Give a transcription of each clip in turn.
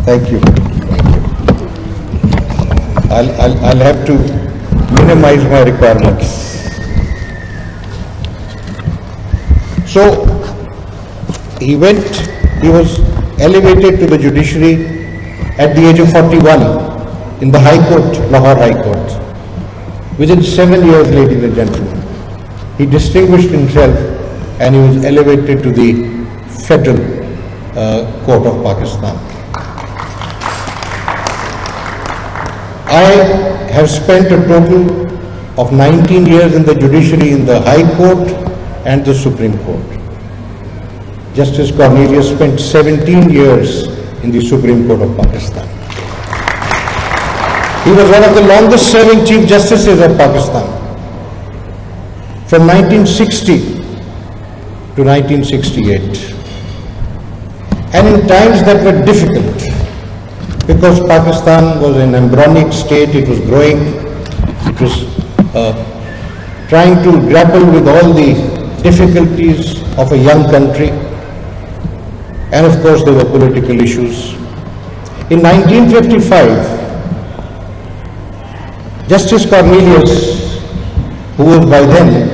Thank you. I'll have to minimize my requirements. So he was elevated to the judiciary at the age of 41 in the High Court, Lahore High Court. Within 7 years, ladies and gentlemen, he distinguished himself and he was elevated to the Federal Court of Pakistan. I have spent a total of 19 years in the judiciary in the High Court and the Supreme Court. Justice Cornelius spent 17 years in the Supreme Court of Pakistan. He was one of the longest serving Chief Justices of Pakistan from 1960 to 1968. And in times that were difficult, because Pakistan was an embryonic state, it was growing, it was trying to grapple with all the difficulties of a young country, and of course there were political issues. In 1955, Justice Cornelius, who was by then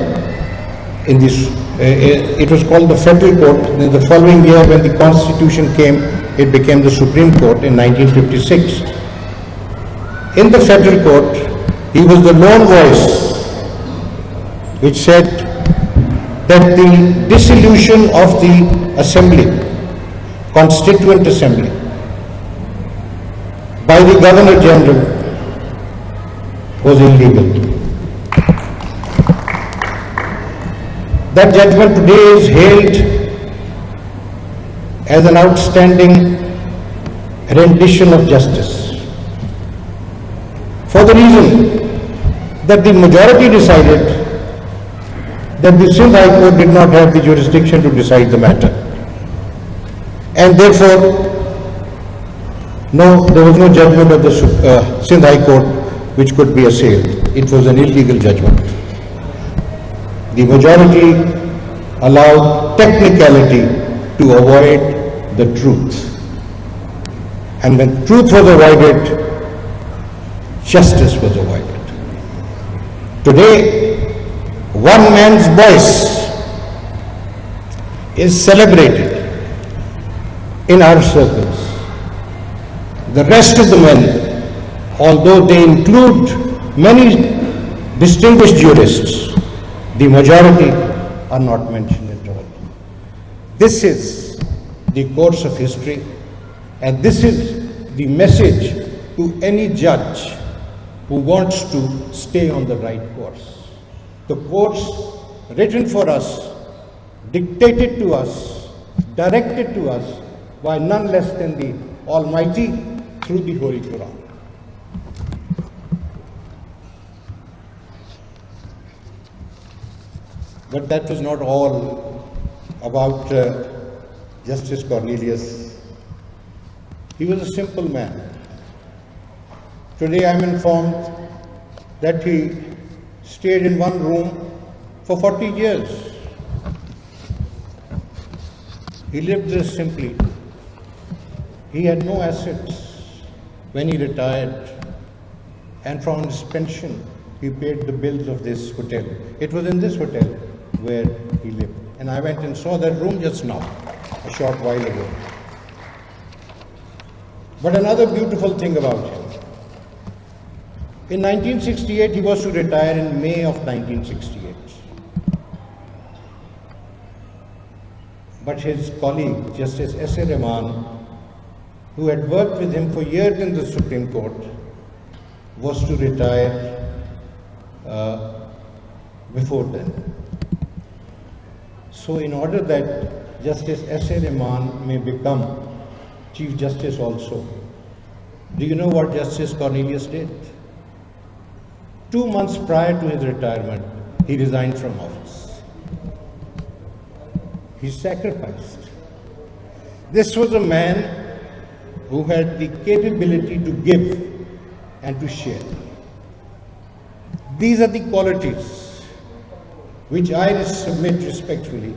in this, it was called the Federal Court. In the following year, when the Constitution came, it became the Supreme Court in 1956. In the Federal Court, he was the lone voice which said that the dissolution of the Assembly, Constituent Assembly, by the Governor General was illegal. That judgment today is hailed as an outstanding rendition of justice, for the reason that the majority decided that the Sindh High Court did not have the jurisdiction to decide the matter, and therefore there was no judgment of the Sindh High Court which could be assailed. It was an illegal judgment. The majority allowed technicality to avoid the truth. And when truth was avoided, justice was avoided. Today, one man's voice is celebrated in our circles. The rest of the men, although they include many distinguished jurists, the majority are not mentioned at all. This is the course of history, and this is the message to any judge who wants to stay on the right course. The course written for us, dictated to us, directed to us by none less than the Almighty through the Holy Quran. But that was not all about Justice Cornelius. He was a simple man. Today I am informed that he stayed in one room for 40 years. He lived there simply. He had no assets when he retired, and from his pension he paid the bills of this hotel. It was in this hotel where he lived. And I went and saw that room just now, a short while ago. But another beautiful thing about him. In 1968, he was to retire in May of 1968. But his colleague, Justice S.A. Rahman, who had worked with him for years in the Supreme Court, was to retire before then. So in order that Justice S.A. Rahman may become Chief Justice also, do you know what Justice Cornelius did? 2 months prior to his retirement, he resigned from office. He sacrificed. This was a man who had the capability to give and to share. These are the qualities which I submit respectfully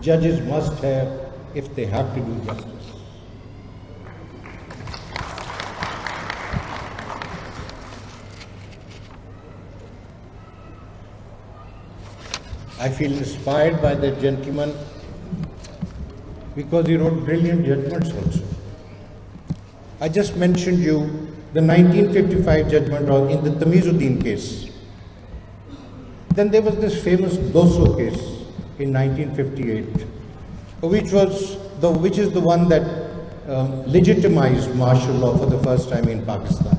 judges must have if they have to do justice. I feel inspired by that gentleman because he wrote brilliant judgments also. I just mentioned you the 1955 judgment in the Tamizuddin case. Then there was this famous Doso case in 1958, which is the one that legitimized martial law for the first time in Pakistan.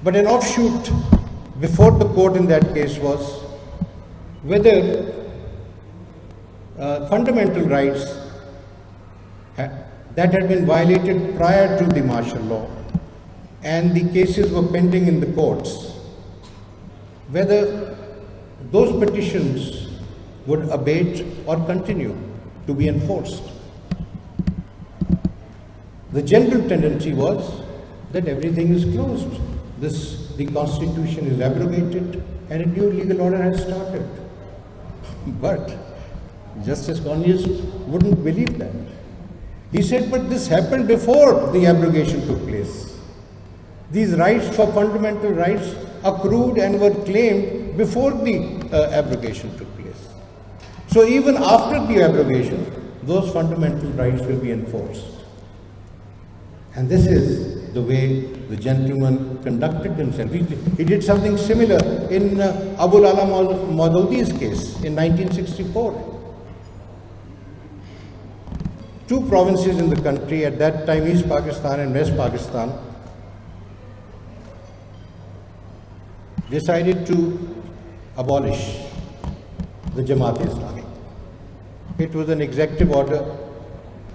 But an offshoot before the court in that case was whether fundamental rights that had been violated prior to the martial law and the cases were pending in the courts, whether those petitions would abate or continue to be enforced. The general tendency was that everything is closed. The constitution is abrogated and a new legal order has started. But Justice Goonj wouldn't believe that. He said, but this happened before the abrogation took place. These rights for fundamental rights accrued and were claimed before the abrogation took place. So even after the abrogation, those fundamental rights will be enforced. And this is the way the gentleman conducted himself. He did something similar in Abul Ala Maudoudi's case in 1964. Two provinces in the country, at that time East Pakistan and West Pakistan, decided to abolish the Jamaat-e-Islami. It was an executive order,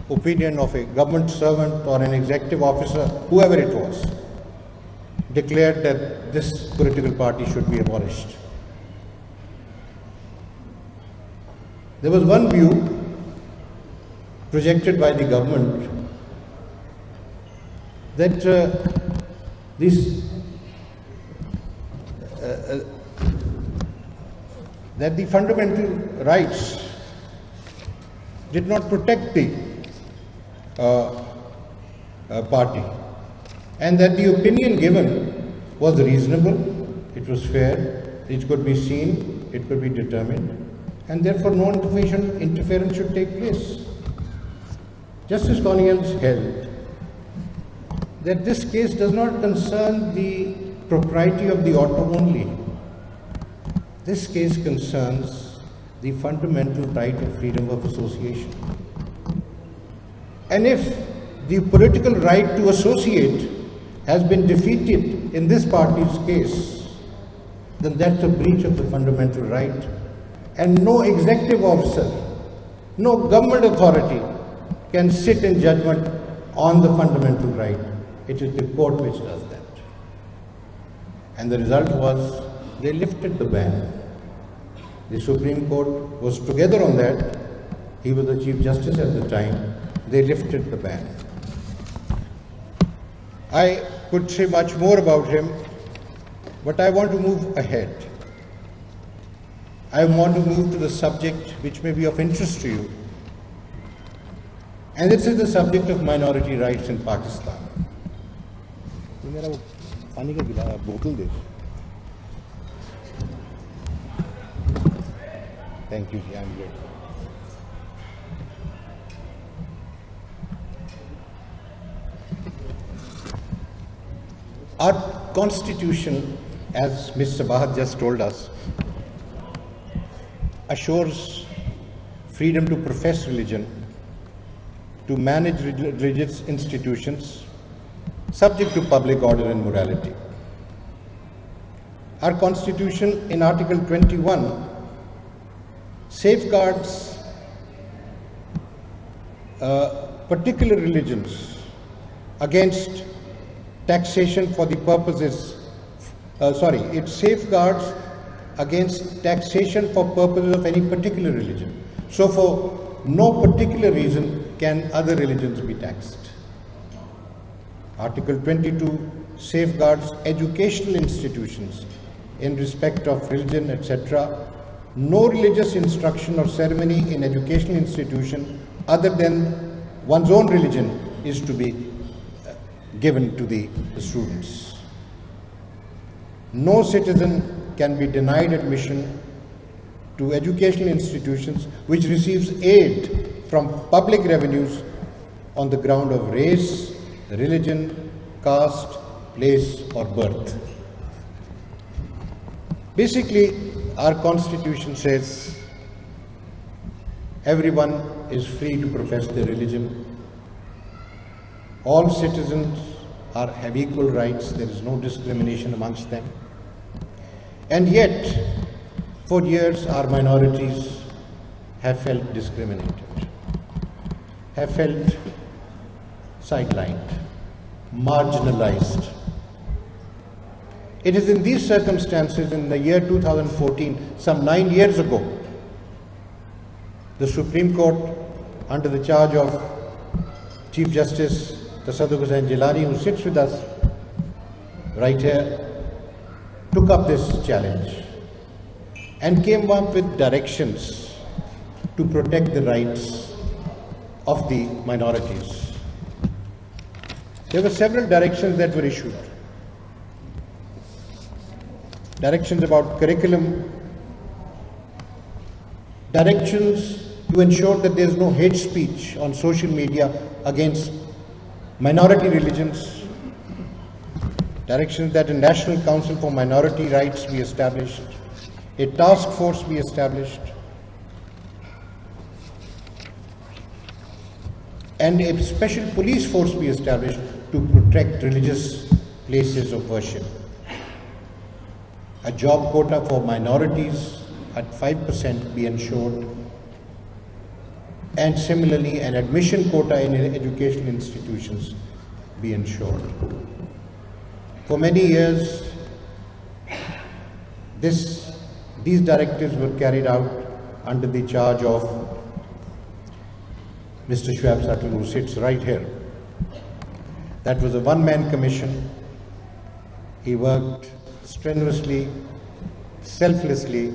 opinion of a government servant or an executive officer, whoever it was, declared that this political party should be abolished. There was one view projected by the government that that the fundamental rights did not protect the party, and that the opinion given was reasonable, it was fair, it could be seen, it could be determined, and therefore no interference should take place. Justice Goonj held that this case does not concern the propriety of the order only. This case concerns the fundamental right of freedom of association. And if the political right to associate has been defeated in this party's case, then that's a breach of the fundamental right. And no executive officer, no government authority can sit in judgment on the fundamental right. It is the court which does that. And the result was they lifted the ban. The Supreme Court was together on that. He was the Chief Justice at the time. They lifted the ban. I could say much more about him, but I want to move ahead. I want to move to the subject which may be of interest to you. And this is the subject of minority rights in Pakistan. Thank you, I'm good. Our constitution, as Ms. Sabahat just told us, assures freedom to profess religion, to manage religious institutions, subject to public order and morality. Our constitution in Article 21 safeguards particular religions against taxation for the purposes, it safeguards against taxation for purposes of any particular religion. So for no particular reason can other religions be taxed. Article 22 safeguards educational institutions in respect of religion, etc. No religious instruction or ceremony in educational institution other than one's own religion is to be given to the students. No citizen can be denied admission to educational institutions which receives aid from public revenues on the ground of race, religion, caste, place or birth. Basically, our constitution says everyone is free to profess their religion. All citizens have equal rights. There is no discrimination amongst them. And yet, for years, our minorities have felt discriminated, have felt sidelined, marginalized. It is in these circumstances, in the year 2014, some 9 years ago, the Supreme Court, under the charge of Chief Justice Jilani, who sits with us right here, took up this challenge and came up with directions to protect the rights of the minorities. There were several directions that were issued. Directions about curriculum, directions to ensure that there is no hate speech on social media against minority religions, directions that a National Council for Minority Rights be established, a task force be established, and a special police force be established to protect religious places of worship. A job quota for minorities at 5% be ensured, and similarly an admission quota in educational institutions be ensured. For many years, these directives were carried out under the charge of Mr. Shehbaz, who sits right here. That was a one-man commission. He worked strenuously, selflessly,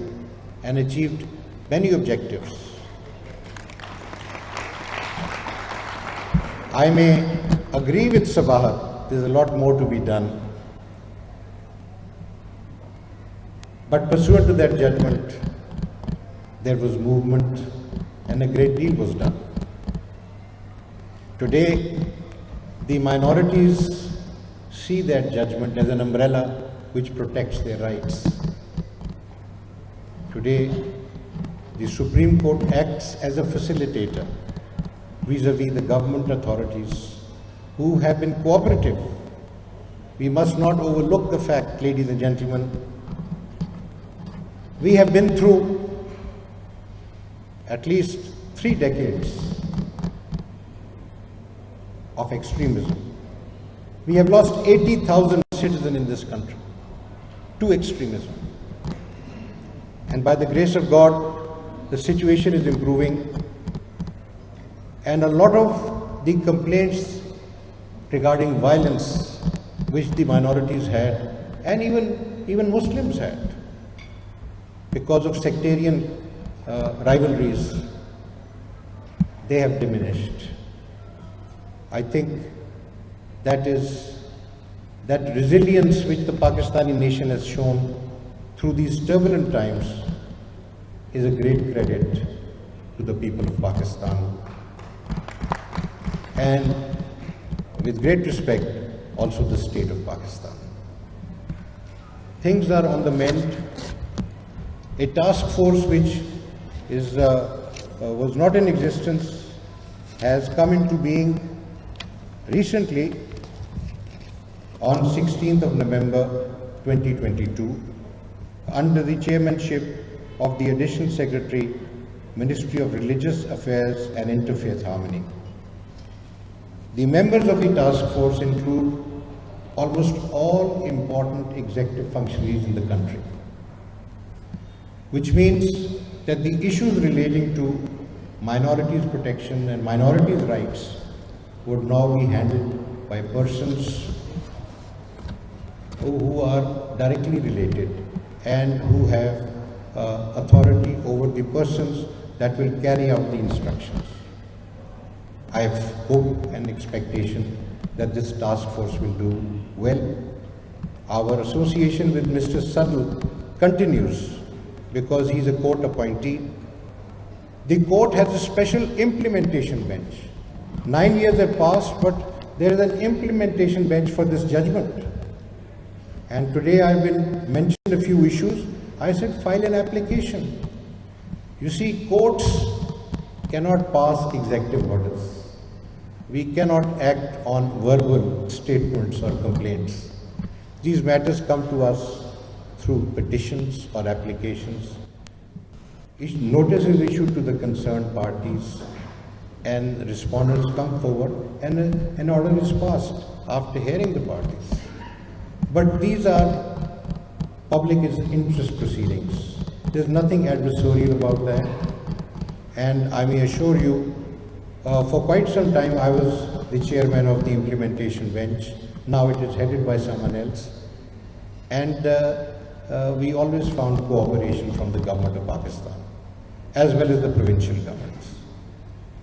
and achieved many objectives. I may agree with Sabahat, there's a lot more to be done. But pursuant to that judgment, there was movement and a great deal was done. Today, the minorities see that judgment as an umbrella which protects their rights. Today, the Supreme Court acts as a facilitator vis-à-vis the government authorities who have been cooperative. We must not overlook the fact, ladies and gentlemen, we have been through at least 3 decades of extremism. We have lost 80,000 citizens in this country to extremism. And by the grace of God, the situation is improving. And a lot of the complaints regarding violence which the minorities had, and even Muslims had, because of sectarian rivalries, they have diminished. I think that resilience which the Pakistani nation has shown through these turbulent times is a great credit to the people of Pakistan. And with great respect, also the state of Pakistan. Things are on the mend. A task force which was not in existence has come into being recently on 16th of November 2022 under the chairmanship of the Additional Secretary, Ministry of Religious Affairs and Interfaith Harmony. The members of the task force include almost all important executive functionaries in the country, which means that the issues relating to minorities protection and minorities rights would now be handled by persons who are directly related and who have authority over the persons that will carry out the instructions. I have hope and expectation that this task force will do well. Our association with Mr. Sadhu continues because he's a court appointee. The court has a special implementation bench. 9 years have passed, but there is an implementation bench for this judgment. And today I've been mentioned a few issues. I said file an application. You see, courts cannot pass executive orders. We cannot act on verbal statements or complaints. These matters come to us through petitions or applications. Notice is issued to the concerned parties and respondents come forward and an order is passed after hearing the parties. But these are public interest proceedings. There's nothing adversarial about that. And I may assure you, for quite some time I was the chairman of the implementation bench. Now it is headed by someone else. And we always found cooperation from the government of Pakistan, as well as the provincial governments.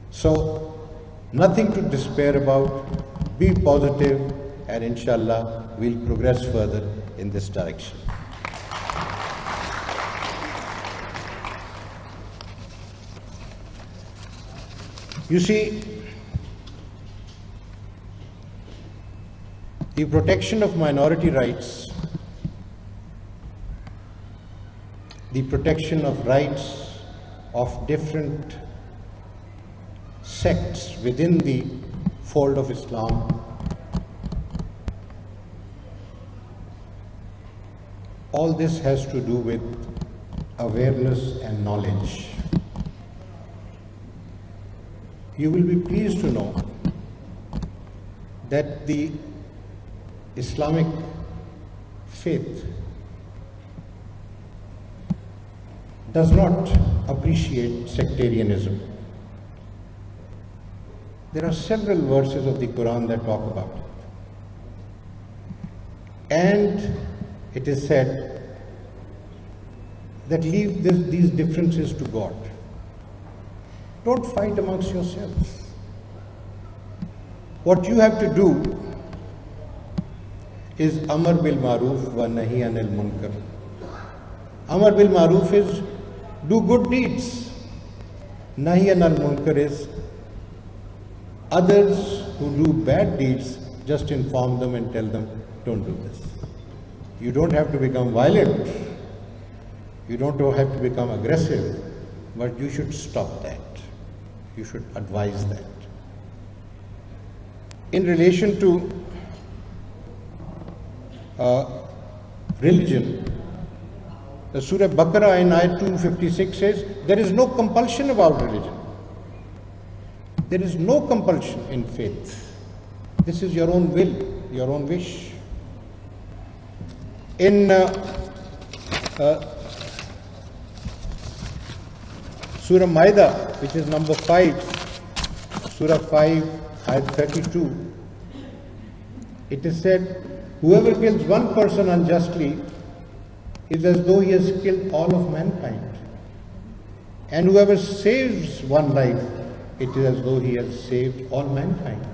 So, nothing to despair about, be positive, and inshallah, we'll progress further in this direction. You see, the protection of minority rights, the protection of rights of different sects within the fold of Islam, all this has to do with awareness and knowledge. You will be pleased to know that the Islamic faith does not appreciate sectarianism. There are several verses of the Quran that talk about it. And it is said that leave these differences to God. Don't fight amongst yourselves. What you have to do is Amar bil Maruf wa Nahi anil Munkar. Amar bil Maruf is do good deeds. Nahi anil Munkar is others who do bad deeds, just inform them and tell them, don't do this. You don't have to become violent. You don't have to become aggressive, but you should stop that. You should advise that. In relation to religion, the Surah Baqarah in Ayat 256 says, there is no compulsion about religion. There is no compulsion in faith. This is your own will, your own wish. In Surah Maida, which is number 5, Surah 5, Ayat 32, it is said, whoever kills one person unjustly is as though he has killed all of mankind. And whoever saves one life, it is as though he has saved all mankind.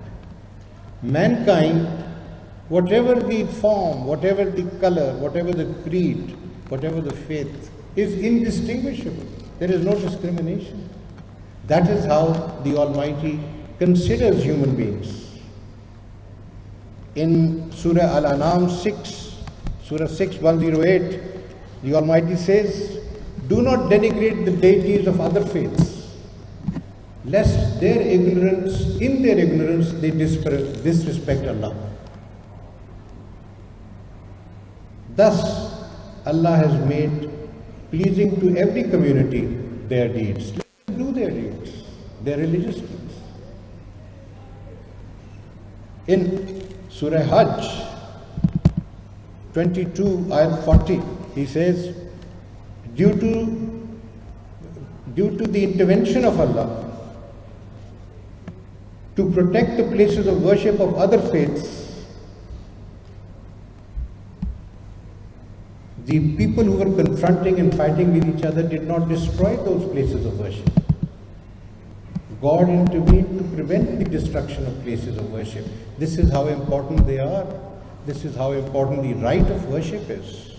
Mankind, whatever the form, whatever the color, whatever the creed, whatever the faith, is indistinguishable. There is no discrimination. That is how the Almighty considers human beings. In Surah Al-An'am 6, Surah 6, 108, the Almighty says, do not denigrate the deities of other faiths, lest their ignorance, in their ignorance, they disrespect Allah. Thus, Allah has made pleasing to every community their deeds. Let them do their deeds, their religious deeds. In Surah Hajj 22, Ayat 40, he says, due to the intervention of Allah to protect the places of worship of other faiths, the people who were confronting and fighting with each other did not destroy those places of worship. God intervened to prevent the destruction of places of worship. This is how important they are. This is how important the right of worship is.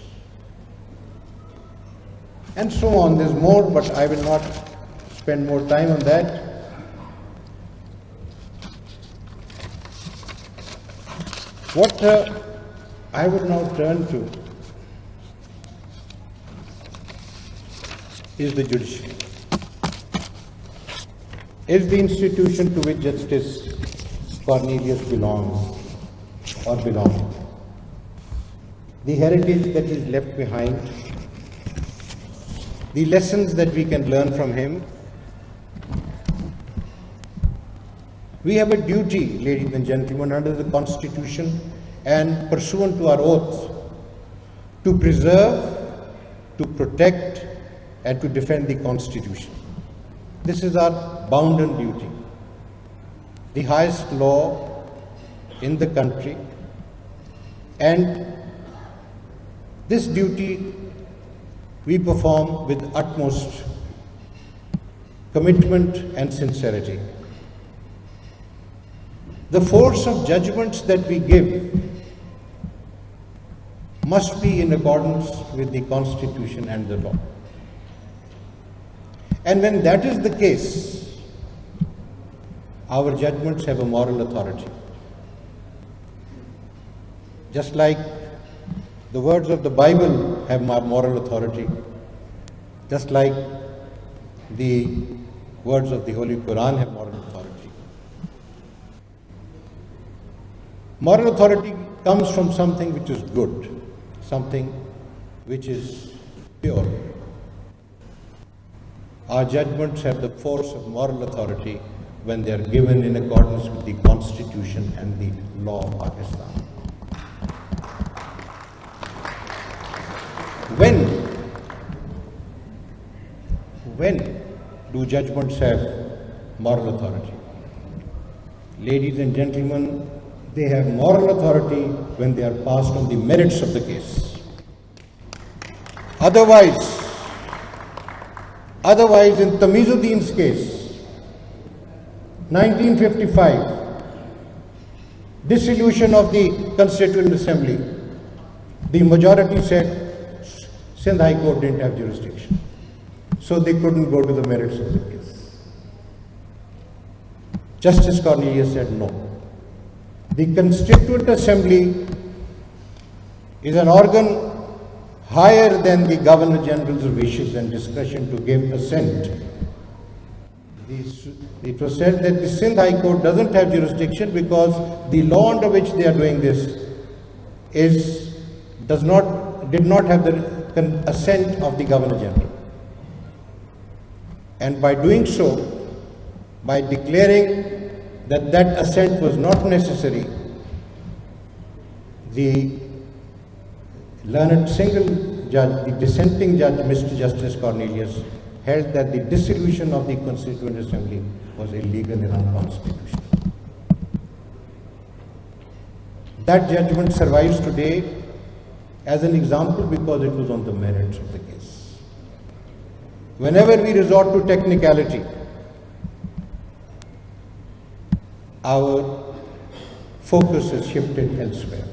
and so on. There's more, but I will not spend more time on that. What I would now turn to is the judiciary. Is the institution to which Justice Cornelius belongs or belonged. The heritage that is left behind, the lessons that we can learn from him. We have a duty, ladies and gentlemen, under the Constitution and pursuant to our oath, to preserve, to protect, and to defend the Constitution. This is our bounden duty. The highest law in the country, and this duty we perform with utmost commitment and sincerity. The force of judgments that we give must be in accordance with the Constitution and the law. And when that is the case, our judgments have a moral authority. Just like the words of the Bible have moral authority, just like the words of the Holy Quran have moral authority. Moral authority comes from something which is good, something which is pure. Our judgments have the force of moral authority when they are given in accordance with the Constitution and the law of Pakistan. When do judgments have moral authority? Ladies and gentlemen, they have moral authority when they are passed on the merits of the case. Otherwise, in Tamizuddin's case, 1955, dissolution of the Constituent Assembly, the majority said Sindh High Court didn't have jurisdiction, so they couldn't go to the merits of the case. Justice Cornelius said no. The Constituent Assembly is an organ higher than the Governor General's wishes and discretion to give assent. It was said that the Sindh High Court doesn't have jurisdiction because the law under which they are doing this did not have the assent of the Governor General. And by doing so, by declaring that that assent was not necessary, the learned single judge, the dissenting judge, Mr. Justice Cornelius, held that the dissolution of the Constituent Assembly was illegal and unconstitutional. That judgment survives today as an example because it was on the merits of the case. Whenever we resort to technicality, our focus is shifted elsewhere.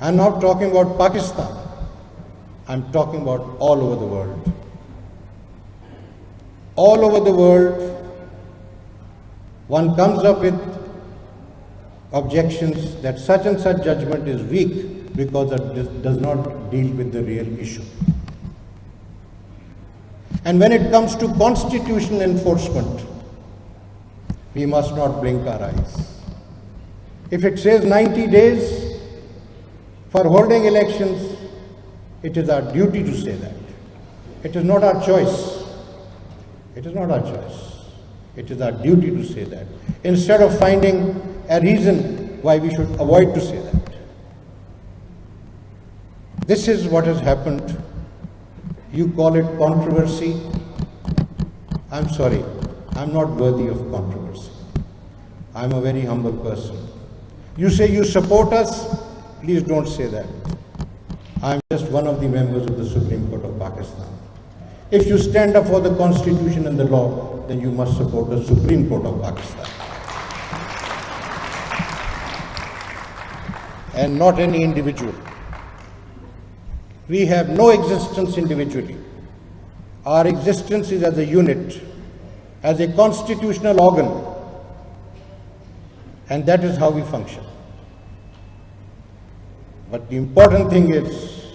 I'm not talking about Pakistan. I'm talking about all over the world. All over the world, one comes up with objections that such and such judgment is weak because it does not deal with the real issue. And when it comes to constitutional enforcement, we must not blink our eyes. If it says 90 days for holding elections, it is our duty to say that. It is not our choice. It is not our choice. It is our duty to say that, instead of finding a reason why we should avoid to say that. This is what has happened. You call it controversy. I'm sorry, I'm not worthy of controversy. I'm a very humble person. You say you support us, please don't say that. I'm just one of the members of the Supreme Court of Pakistan. If you stand up for the Constitution and the law, then you must support the Supreme Court of Pakistan. And not any individual. We have no existence individually. Our existence is as a unit, as a constitutional organ, and that is how we function. But the important thing is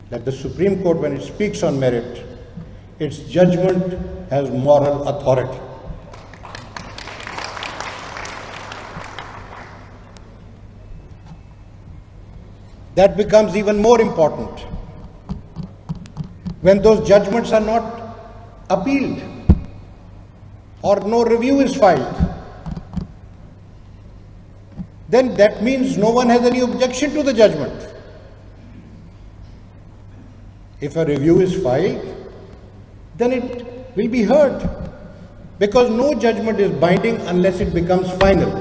that the Supreme Court, when it speaks on merit, its judgment has moral authority. That becomes even more important when those judgments are not appealed or no review is filed. Then that means no one has any objection to the judgment. If a review is filed, then it will be heard, because no judgment is binding unless it becomes final.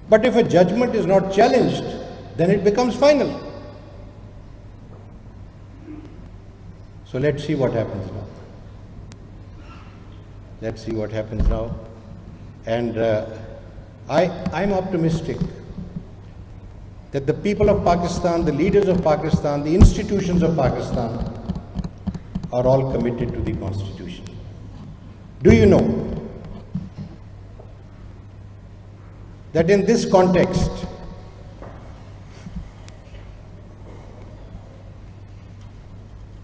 But if a judgment is not challenged, then it becomes final. So let's see what happens now. Let's see what happens now. And I'm optimistic that the people of Pakistan, the leaders of Pakistan, the institutions of Pakistan are all committed to the Constitution. Do you know that in this context,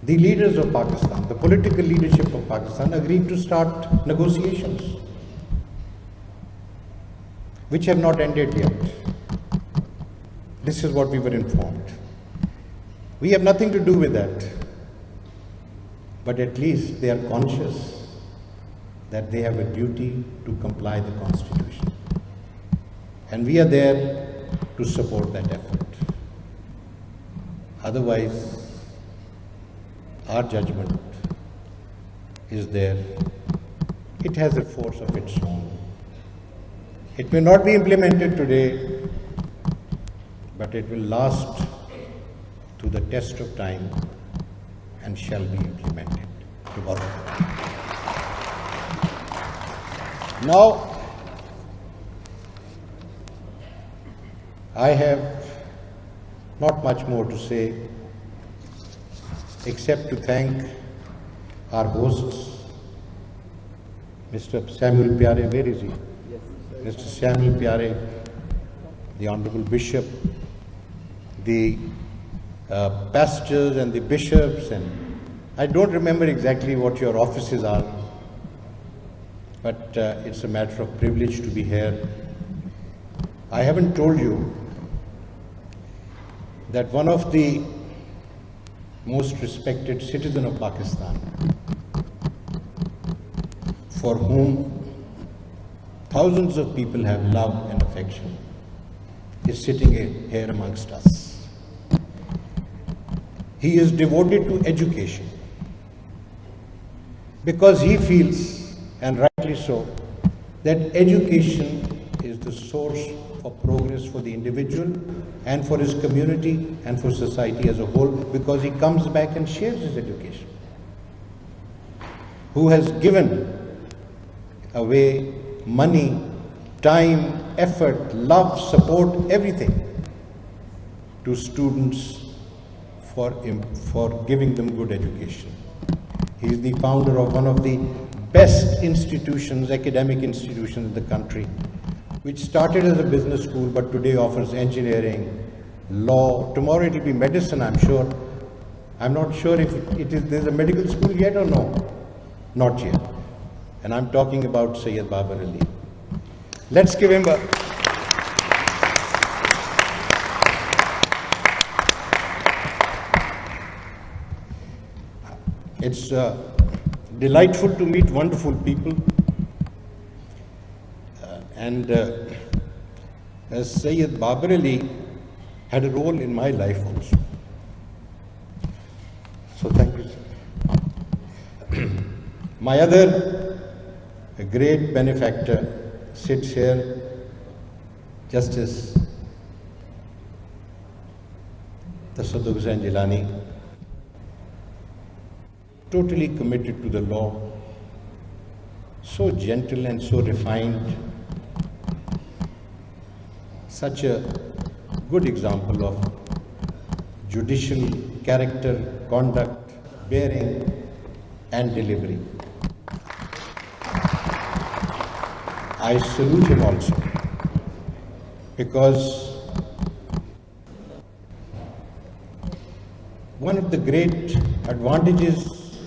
the leaders of Pakistan, the political leadership of Pakistan, agreed to start negotiations, which have not ended yet. This is what we were informed. We have nothing to do with that. But at least they are conscious that they have a duty to comply the Constitution. And we are there to support that effort. Otherwise, our judgment is there. It has a force of its own. It may not be implemented today, but it will last to the test of time and shall be implemented tomorrow. Now, I have not much more to say except to thank our hosts, Mr. Samuel Pyare. Where is he? Mr. Samuel Pyare, the Honorable Bishop, the pastors and the bishops, and I don't remember exactly what your offices are, but it's a matter of privilege to be here. I haven't told you that one of the most respected citizen of Pakistan, for whom thousands of people have love and affection, is sitting here amongst us. He is devoted to education because he feels, and rightly so, that education is the source of progress for the individual and for his community and for society as a whole, because he comes back and shares his education. Who has given away money, time, effort, love, support, everything to students for giving them good education. He is the founder of one of the best institutions, academic institutions in the country, which started as a business school but today offers engineering, law. Tomorrow it will be medicine, I'm sure. I'm not sure if there's a medical school yet or no. Not yet. And I'm talking about Sayyid Babar Ali. Let's give him a... It's delightful to meet wonderful people. As Sayyid Babar Ali had a role in my life also. So thank you, sir. My other great benefactor sits here, Justice Tassaduq Hussain Jilani, totally committed to the law, so gentle and so refined, such a good example of judicial character, conduct, bearing, and delivery. I salute him also, because one of the great advantages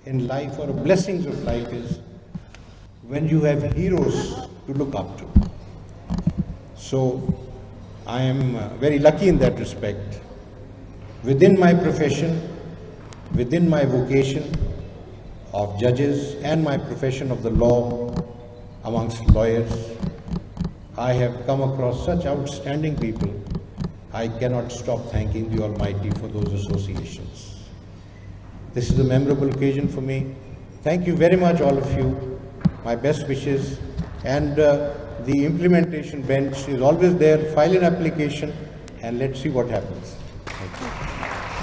in life, or blessings of life, is when you have heroes to look up to. So I am very lucky in that respect. Within my profession, within my vocation of judges and my profession of the law amongst lawyers, I have come across such outstanding people. I cannot stop thanking the Almighty for those associations. This is a memorable occasion for me. Thank you very much, all of you. My best wishes. And the implementation bench is always there. File an application and let's see what happens. Thank you.